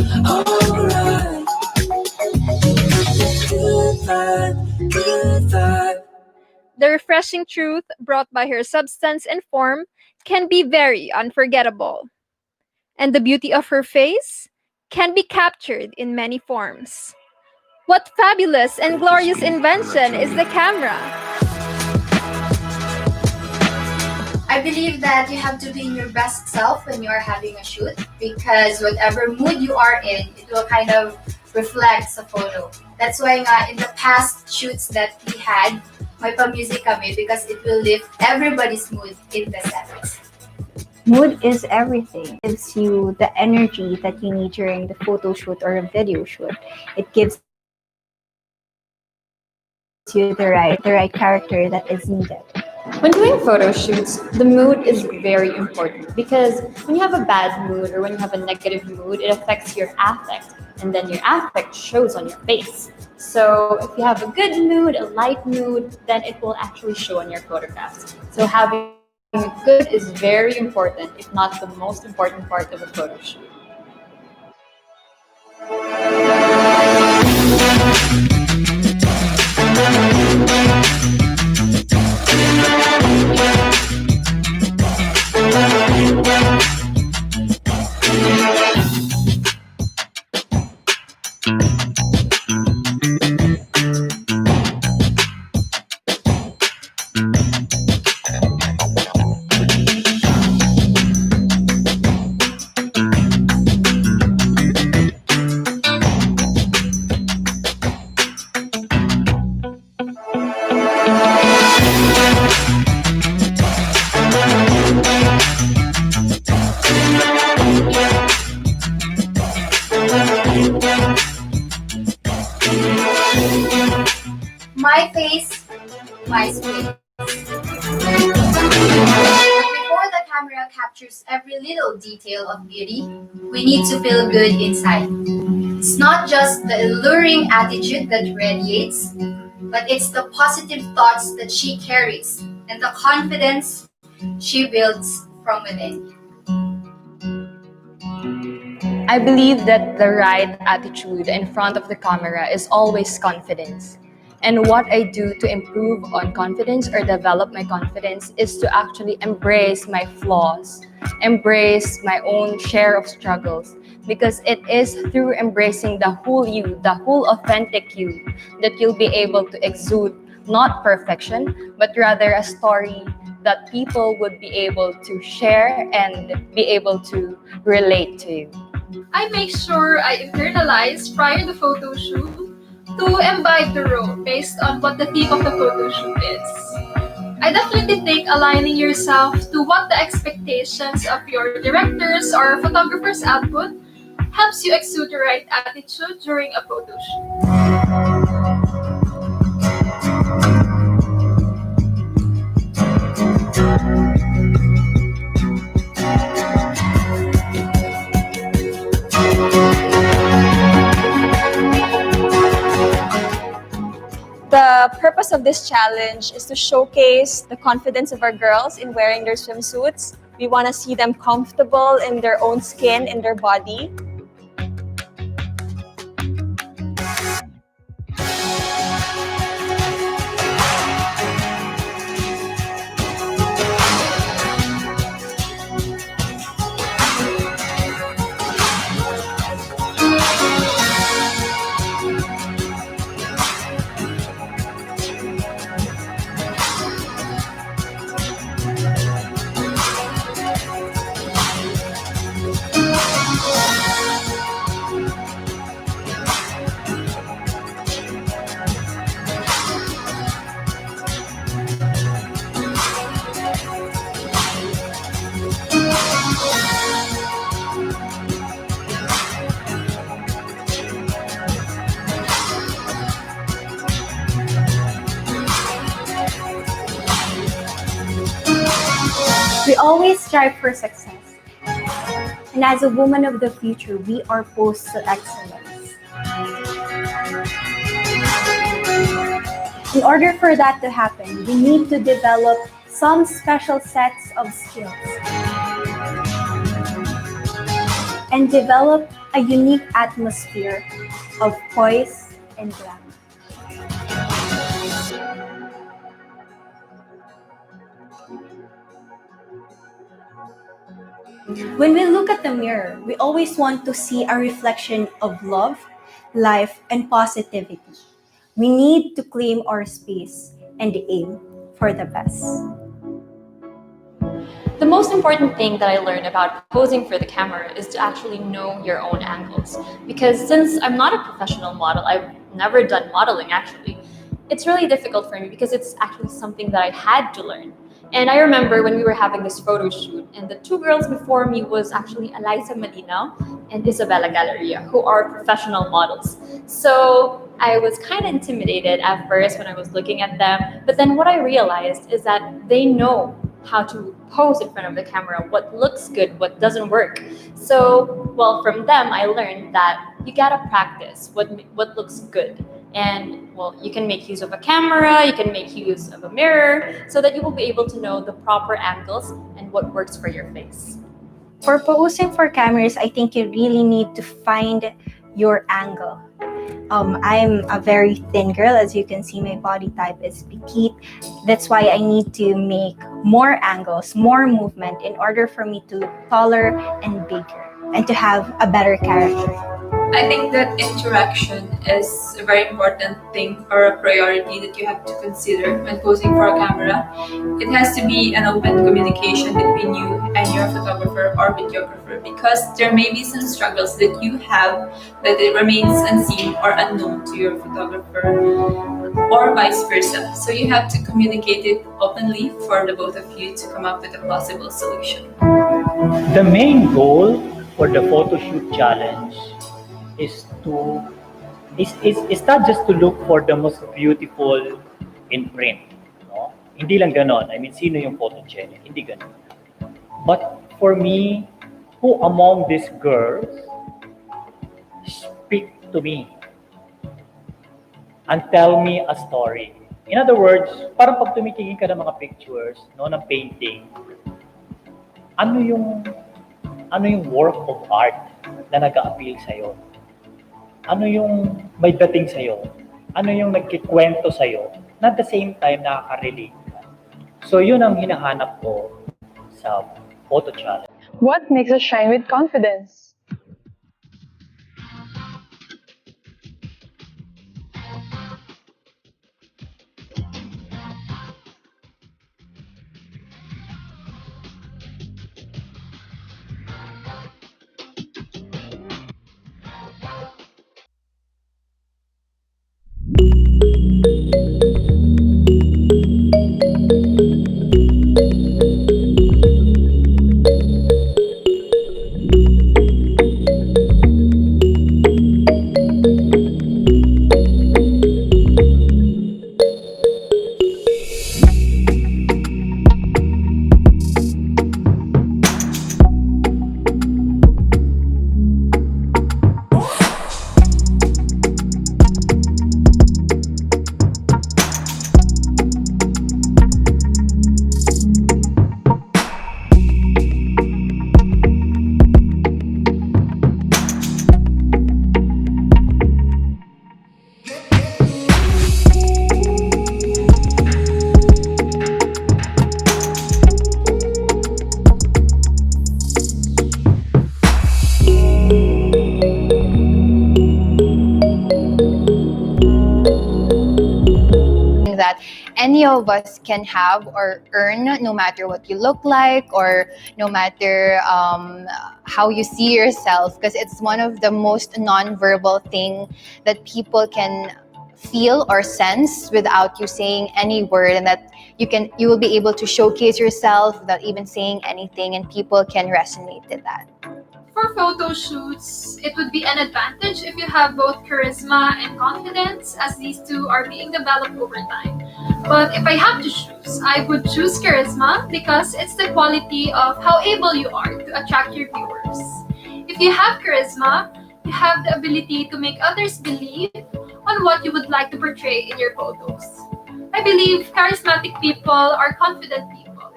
Alright, good vibe, good vibe. The refreshing truth brought by her substance and form can be very unforgettable. And the beauty of her face can be captured in many forms. What fabulous and glorious invention is the camera! I believe that you have to be in your best self when you are having a shoot because whatever mood you are in, it will kind of reflect sa photo. That's why nga, in the past shoots that we had, may pa-music kami because it will lift everybody's mood in the set. Mood is everything. It gives you the energy that you need during the photo shoot or a video shoot. It gives you the right character that is needed. When doing photo shoots, the mood is very important because when you have a bad mood or when you have a negative mood, it affects your affect, and then your affect shows on your face. So if you have a good mood, a light mood, then it will actually show on your photographs. So having a good is very important, if not the most important part of a photo shoot. My face, my space. But before the camera captures every little detail of beauty, we need to feel good inside. It's not just the alluring attitude that radiates, but it's the positive thoughts that she carries and the confidence she builds from within. I believe that the right attitude in front of the camera is always confidence. And what I do to improve on confidence or develop my confidence is to actually embrace my flaws, embrace my own share of struggles, because it is through embracing the whole you, the whole authentic you, that you'll be able to exude not perfection, but rather a story that people would be able to share and be able to relate to you. I make sure I internalize prior to photo shoot to imbibe the role based on what the theme of the photo shoot is. I definitely think aligning yourself to what the expectations of your directors or photographers output helps you exude the right attitude during a photo shoot. The purpose of this challenge is to showcase the confidence of our girls in wearing their swimsuits. We want to see them comfortable in their own skin, in their body. We always strive for success. And as a woman of the future, we are posed to excellence. In order for that to happen, we need to develop some special sets of skills and develop a unique atmosphere of poise and glamour. When we look at the mirror, we always want to see a reflection of love, life, and positivity. We need to claim our space and aim for the best. The most important thing that I learned about posing for the camera is to actually know your own angles. Because since I'm not a professional model, I've never done modeling actually, it's really difficult for me because it's actually something that I had to learn. And I remember when we were having this photo shoot, and the two girls before me was actually Eliza Malinaw and Isabella Galleria, who are professional models. So I was kind of intimidated at first when I was looking at them, but then what I realized is that they know how to pose in front of the camera, what looks good, what doesn't work. So, well, from them, I learned that you gotta practice what looks good. And well, you can make use of a camera, you can make use of a mirror, so that you will be able to know the proper angles and what works for your face. For posing for cameras, I think you really need to find your angle. I'm a very thin girl. As you can see, my body type is petite. That's why I need to make more angles, more movement in order for me to taller and bigger and to have a better character. I think that interaction is a very important thing or a priority that you have to consider when posing for a camera. It has to be an open communication between you and your photographer or videographer, because there may be some struggles that you have that it remains unseen or unknown to your photographer, or vice versa. So you have to communicate it openly for the both of you to come up with a possible solution. The main goal for the photo shoot challenge is not just to look for the most beautiful in print, no? Hindi lang ganon. I mean, sino yung photogenic? Hindi ganon. But for me, who among these girls speak to me and tell me a story? In other words, parang pag tumitingin ka ng mga pictures, no, ng painting, ano yung work of art na nag-a-appeal sa'yo? Ano yung may dating sa'yo? Ano yung nagkikwento sa'yo? Na at the same time, nakaka-relate ka. So yun ang hinahanap ko sa photo challenge. What makes us shine with confidence? That any of us can have or earn, no matter what you look like or no matter how you see yourself, because it's one of the most non-verbal thing that people can feel or sense without you saying any word, and that you will be able to showcase yourself without even saying anything, and people can resonate to that. For photo shoots, it would be an advantage if you have both charisma and confidence, as these two are being developed over time. But if I have to choose, I would choose charisma because it's the quality of how able you are to attract your viewers. If you have charisma, you have the ability to make others believe on what you would like to portray in your photos. I believe charismatic people are confident people,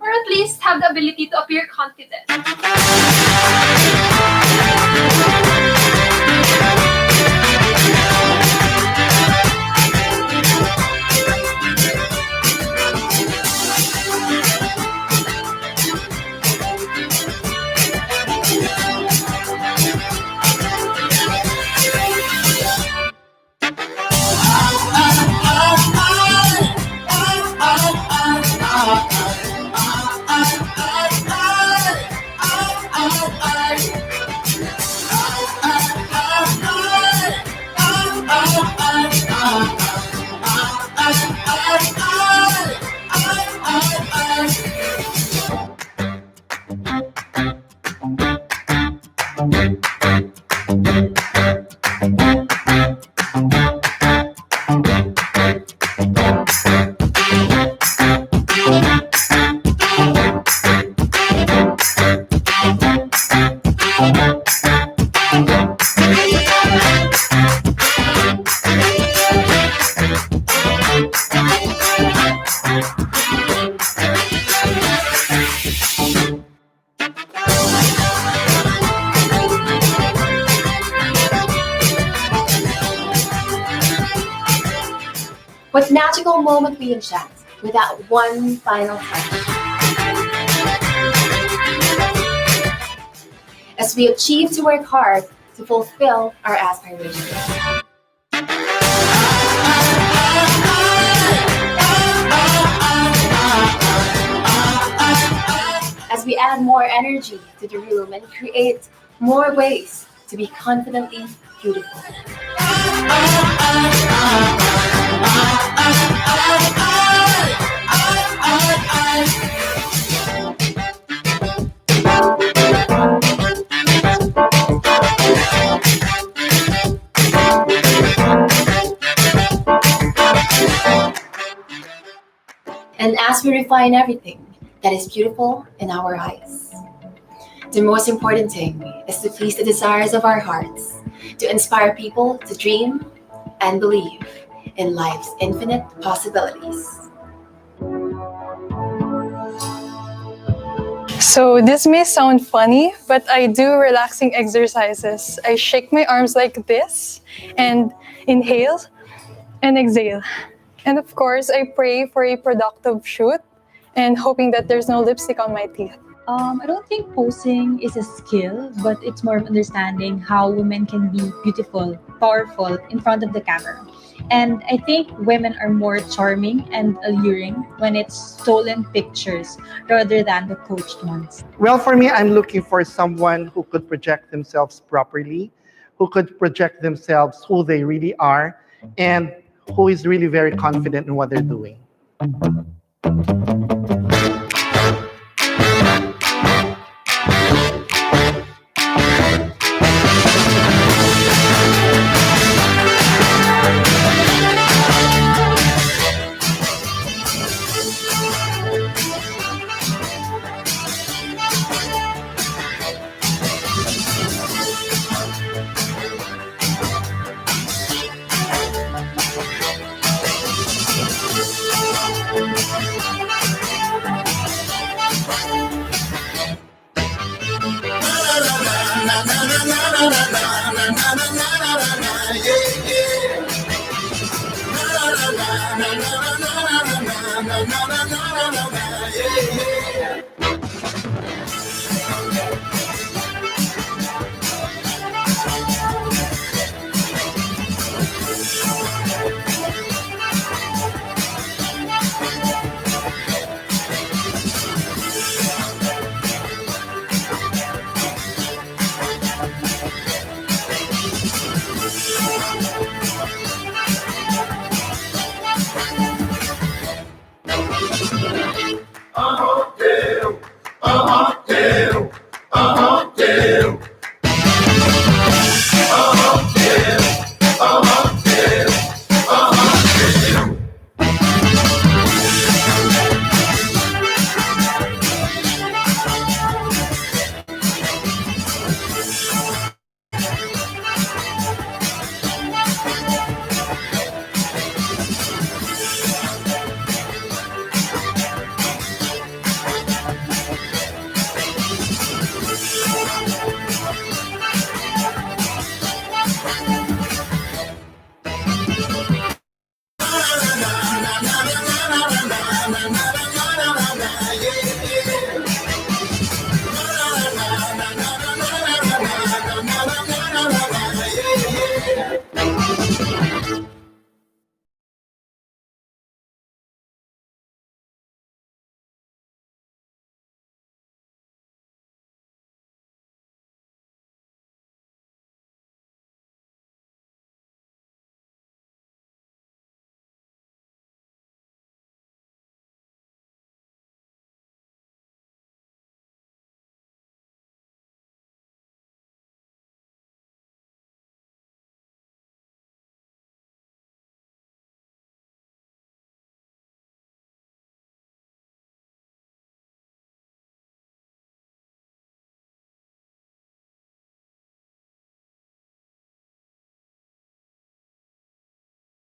or at least have the ability to appear confident. What magical moment we enchant with that one final touch. As we achieve to work hard to fulfill our aspirations. As we add more energy to the room and create more ways to be confidently beautiful. And as we refine everything that is beautiful in our eyes, the most important thing is to please the desires of our hearts, to inspire people to dream and believe in life's infinite possibilities. So this may sound funny, but I do relaxing exercises. I shake my arms like this and inhale and exhale. And of course, I pray for a productive shoot and hoping that there's no lipstick on my teeth. I don't think posing is a skill, but it's more of understanding how women can be beautiful, powerful in front of the camera. And I think women are more charming and alluring when it's stolen pictures rather than the coached ones. Well, for me, I'm looking for someone who could project themselves properly, who could project themselves who they really are, and who is really very confident in what they're doing.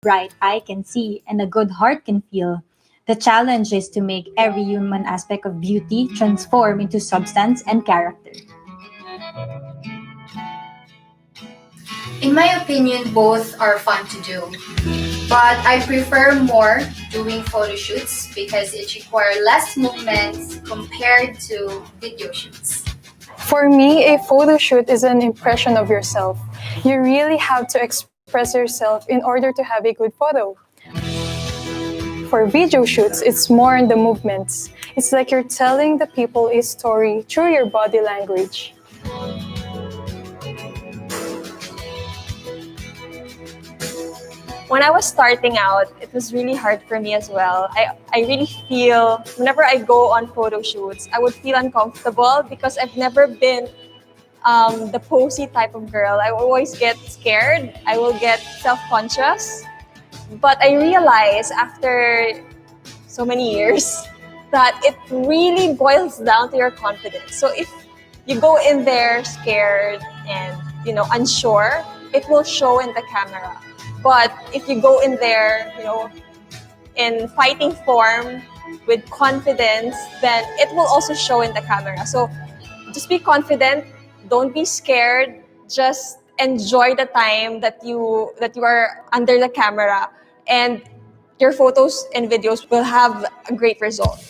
bright eye can see and a good heart can feel. The challenge is to make every human aspect of beauty transform into substance and character. In my opinion, both are fun to do. But I prefer more doing photo shoots because it requires less movements compared to video shoots. For me, a photo shoot is an impression of yourself. You really have to express yourself in order to have a good photo. For video shoots, it's more in the movements. It's like you're telling the people a story through your body language. When I was starting out, it was really hard for me as well. I really feel, whenever I go on photo shoots, I would feel uncomfortable because I've never been the posy type of girl. I always get scared. I will get self-conscious. But I realized after so many years that it really boils down to your confidence. So if you go in there scared and unsure, it will show in the camera. But if you go in there, in fighting form with confidence, then it will also show in the camera. So just be confident. Don't be scared. Just enjoy the time that you are under the camera, and your photos and videos will have a great result.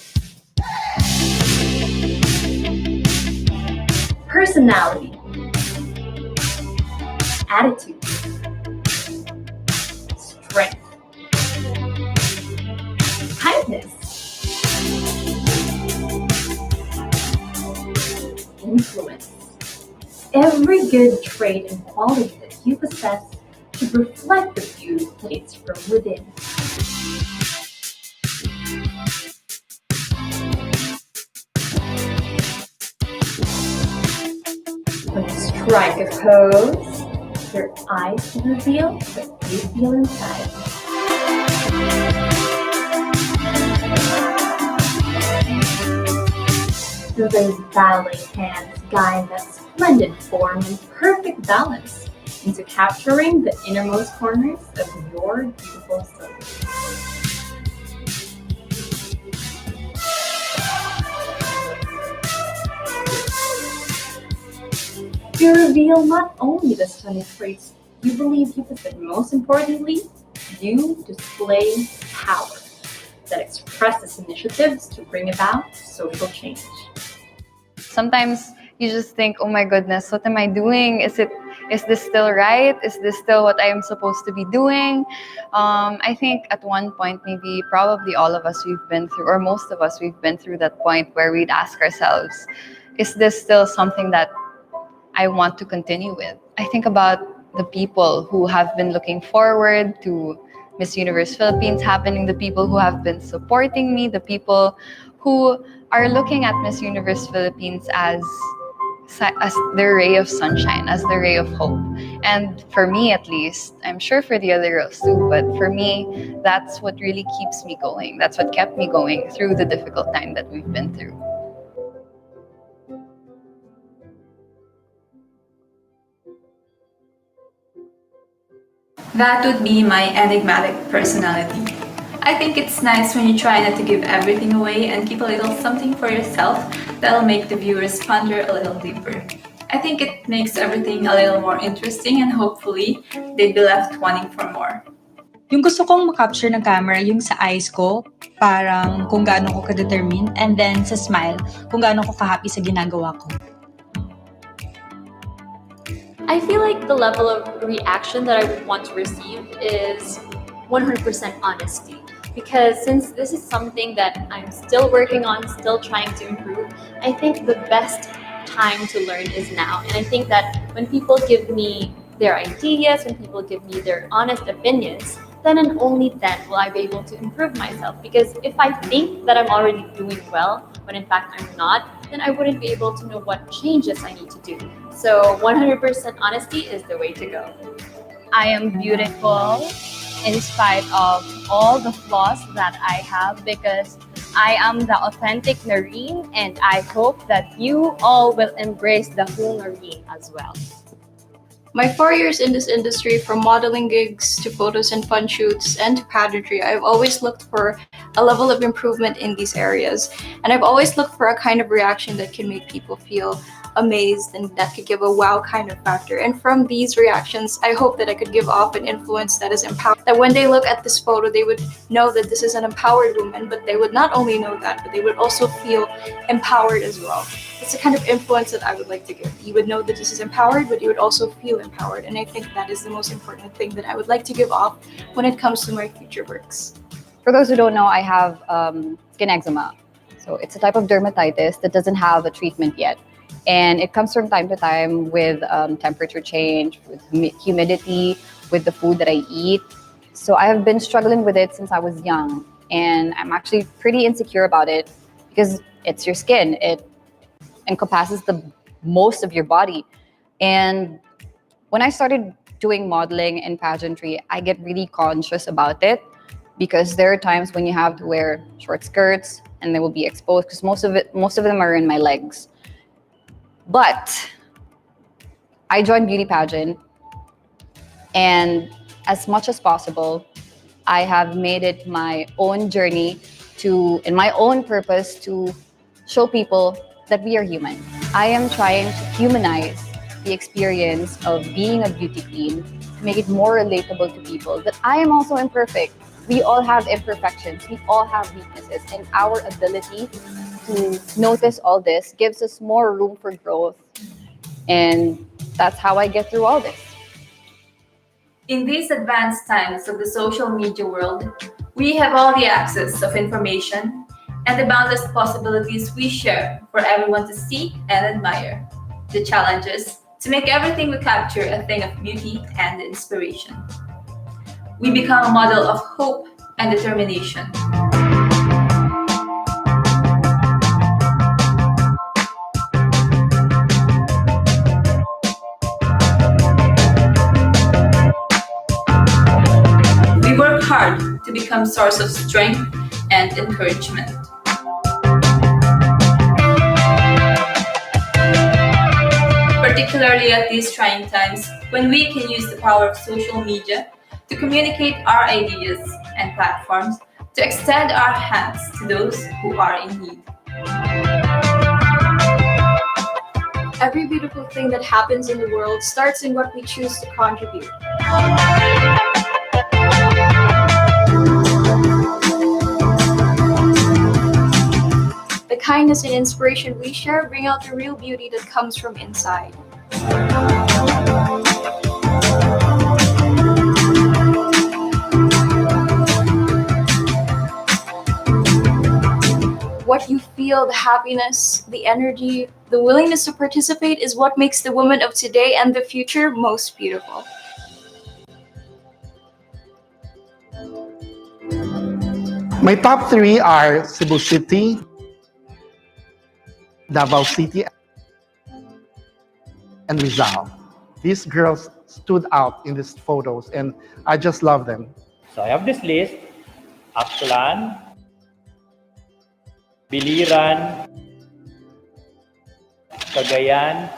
Personality, attitude, strength, kindness, influence. Every good trait and quality that you possess should reflect the view that it's from within. When you strike a pose, your eyes will reveal what you feel inside. So those ballet hands guide that splendid form and perfect balance into capturing the innermost corners of your beautiful soul. You reveal not only the stunning traits you believe you possess, but most importantly, you display power that expresses initiatives to bring about social change. Sometimes you just think, oh my goodness, what am I doing? Is this still right? Is this still what I am supposed to be doing? I think at one point, maybe probably all of us we've been through, or most of us we've been through that point where we'd ask ourselves, is this still something that I want to continue with? I think about the people who have been looking forward to Miss Universe Philippines happening, the people who have been supporting me, the people who are looking at Miss Universe Philippines as their ray of sunshine, as the ray of hope. And for me at least, I'm sure for the other girls too, but for me, that's what really keeps me going. That's what kept me going through the difficult time that we've been through. That would be my enigmatic personality. I think it's nice when you try not to give everything away and keep a little something for yourself that'll make the viewers ponder a little deeper. I think it makes everything a little more interesting and hopefully they'd be left wanting for more. Yung gusto kong makapture ng camera, yung sa eyes ko, parang kung gaano ko ka-determined, and then sa smile, kung gaano ko ka-happy sa ginagawa ko. I feel like the level of reaction that I would want to receive is 100% honesty. Because since this is something that I'm still working on, still trying to improve, I think the best time to learn is now. And I think that when people give me their ideas, when people give me their honest opinions, then and only then will I be able to improve myself. Because if I think that I'm already doing well, when in fact I'm not, then I wouldn't be able to know what changes I need to do. So 100% honesty is the way to go. I am beautiful in spite of all the flaws that I have, because I am the authentic Noreen, and I hope that you all will embrace the whole Noreen as well. My 4 years in this industry, from modeling gigs to photos and fun shoots and to pageantry, I've always looked for a level of improvement in these areas. And I've always looked for a kind of reaction that can make people feel amazed and that could give a wow kind of factor. And from these reactions, I hope that I could give off an influence that is empowered. That when they look at this photo, they would know that this is an empowered woman, but they would not only know that, but they would also feel empowered as well. It's the kind of influence that I would like to give. You would know that this is empowered, but you would also feel empowered. And I think that is the most important thing that I would like to give off when it comes to my future works. For those who don't know, I have skin eczema. So it's a type of dermatitis that doesn't have a treatment yet. And it comes from time to time with temperature change, with humidity, with the food that I eat. So I have been struggling with it since I was young. And I'm actually pretty insecure about it because it's your skin. It encompasses the most of your body. And when I started doing modeling and pageantry, I get really conscious about it because there are times when you have to wear short skirts and they will be exposed because most of them are in my legs. But I joined beauty pageant, and as much as possible, I have made it my own journey and my own purpose to show people that we are human. I am trying to humanize the experience of being a beauty queen, to make it more relatable to people, that I am also imperfect. We all have imperfections, we all have weaknesses, and our ability to notice all this gives us more room for growth. And that's how I get through all this. In these advanced times of the social media world, we have all the access of information and the boundless possibilities we share for everyone to see and admire. The challenge is to make everything we capture a thing of beauty and inspiration. We become a model of hope and determination. We work hard to become source of strength and encouragement. Particularly at these trying times when we can use the power of social media to communicate our ideas and platforms to extend our hands to those who are in need. Every beautiful thing that happens in the world starts in what we choose to contribute. The kindness and inspiration we share bring out the real beauty that comes from inside. What you feel, the happiness, the energy, the willingness to participate is what makes the woman of today and the future most beautiful. My top three are Cebu City, Davao City, and Rizal. These girls stood out in these photos and I just love them. So I have this list: Aklan, Biliran, Cagayan,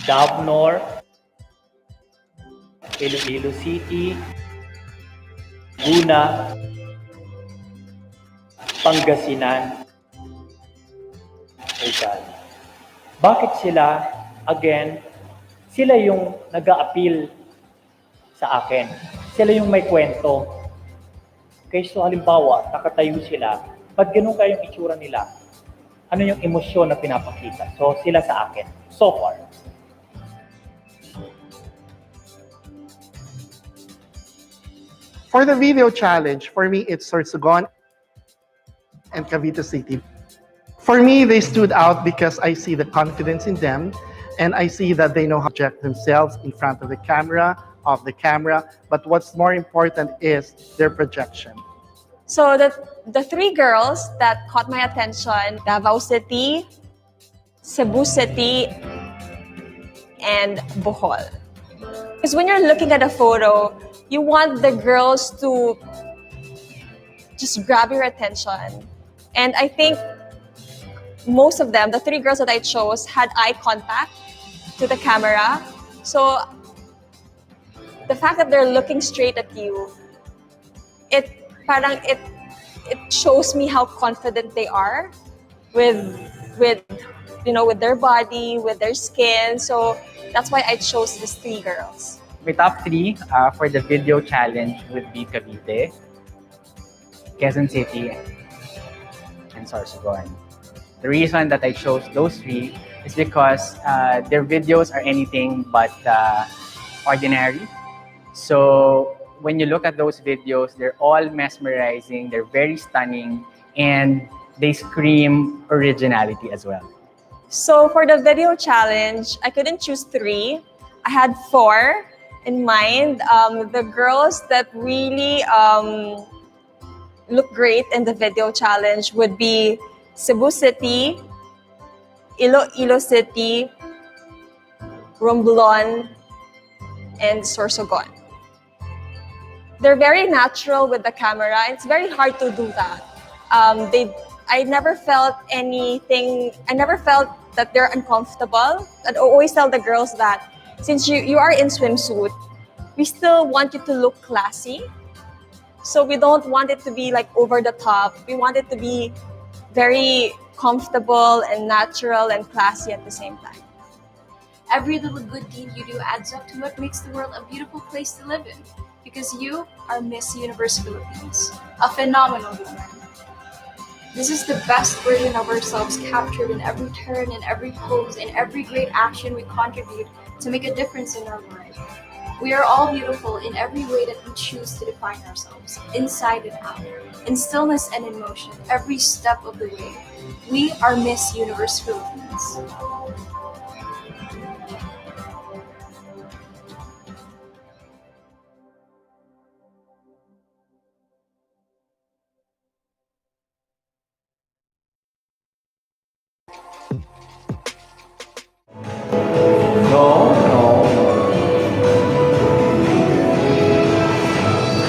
Davnor, Iloilo City, Guna, Pangasinan, Rizal. Bakit sila? Again, sila yung nag-a-appeal sa akin. Sila yung may kwento. Okay, so halimbawa, nakatayo sila, ba't ganun kayong itsura nila? Ano yung emosyon na pinapakita? So, sila sa akin, so far. For the video challenge, for me, it's Sorsogon and Cavite City. For me, they stood out because I see the confidence in them and I see that they know how to project themselves in front of the camera, off the camera, but what's more important is their projection. So the three girls that caught my attention, Davao City, Cebu City, and Bohol. Because when you're looking at a photo, you want the girls to just grab your attention. And I think most of them, the three girls that I chose, had eye contact. to the camera. So the fact that they're looking straight at you, it shows me how confident they are with with their body, with their skin. So that's why I chose these 3 girls. My top 3 for the video challenge would be Cavite, Quezon City, and Sorsogon. The reason that I chose those 3 is because their videos are anything but ordinary. So when you look at those videos, they're all mesmerizing, they're very stunning, and they scream originality as well. So for the video challenge, I couldn't choose 3. I had 4 in mind. The girls that really look great in the video challenge would be Cebu City, Iloilo City, Romblon, and Sorsogon. They're very natural with the camera. It's very hard to do that. I never felt anything. I never felt that they're uncomfortable. I'd always tell the girls that since you are in swimsuit, we still want you to look classy. So we don't want it to be like over the top. We want it to be very comfortable and natural and classy at the same time. Every little good deed you do adds up to what makes the world a beautiful place to live in. Because you are Miss Universe Philippines, a phenomenal woman. This is the best version of ourselves captured in every turn, in every pose, in every great action we contribute to make a difference in our world. We are all beautiful in every way that we choose to define ourselves, inside and out, in stillness and in motion, every step of the way. We are Miss Universe Philippines.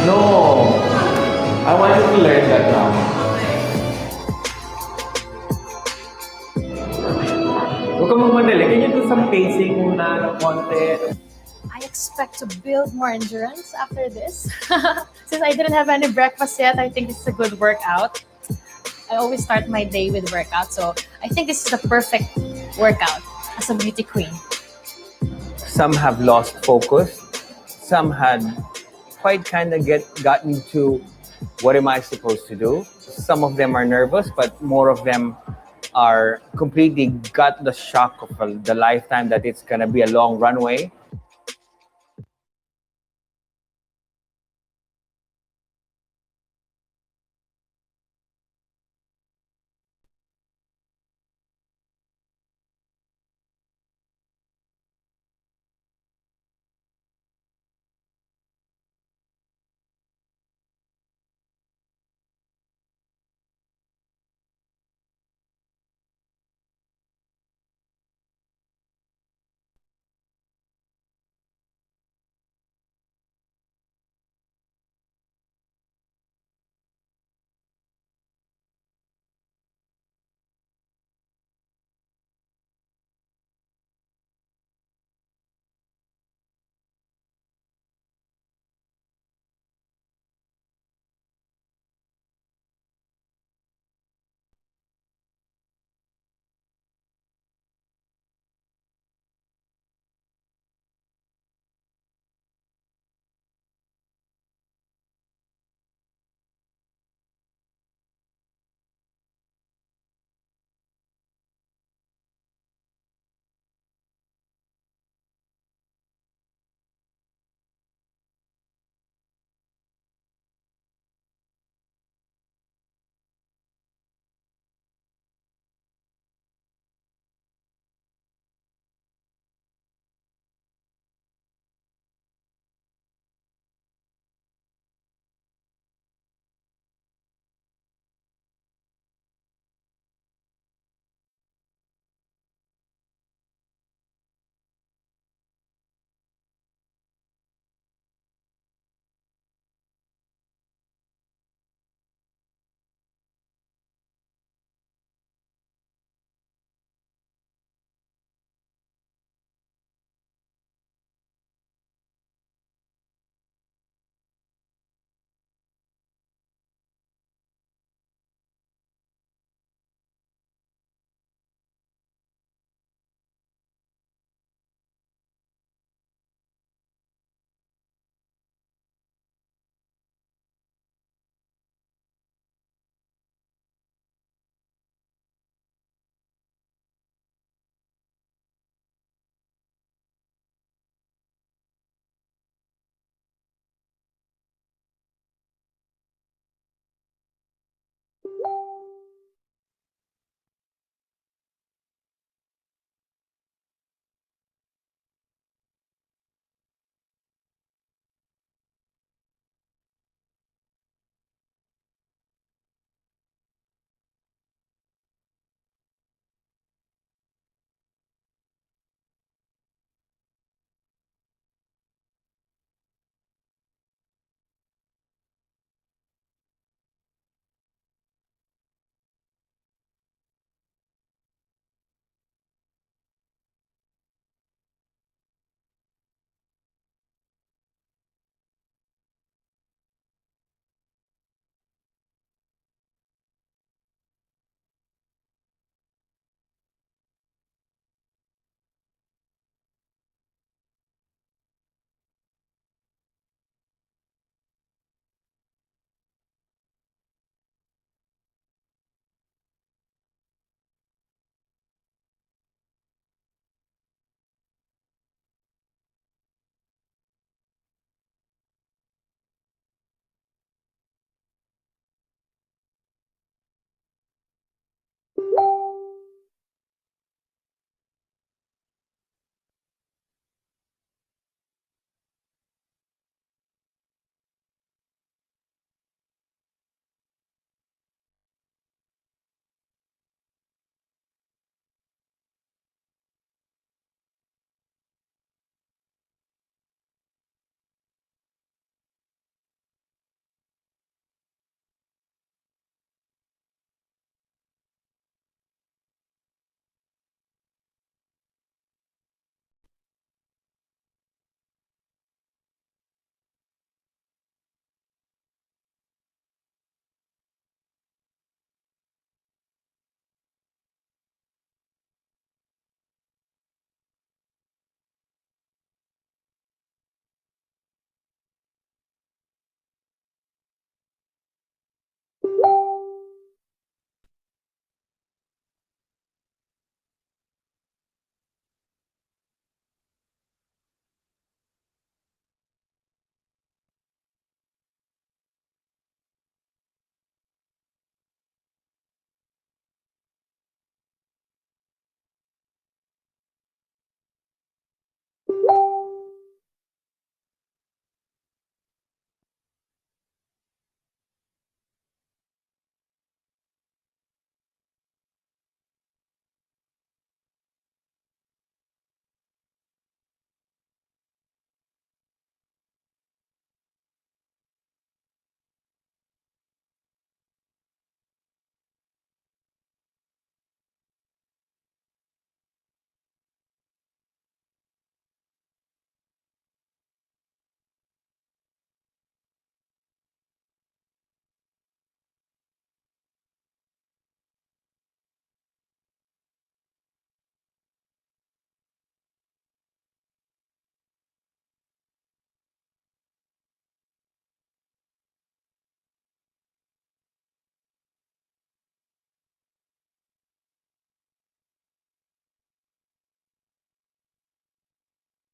No, I want you to learn that now. Huwag kang magmadali. Can you do some pacing muna ng konti? I expect to build more endurance after this. Since I didn't have any breakfast yet, I think this is a good workout. I always start my day with workout, so I think this is the perfect workout as a beauty queen. Some have lost focus. Some had quite kind of gotten to what am I supposed to do. Some of them are nervous, but more of them are completely got the shock of the lifetime that it's going to be a long runway.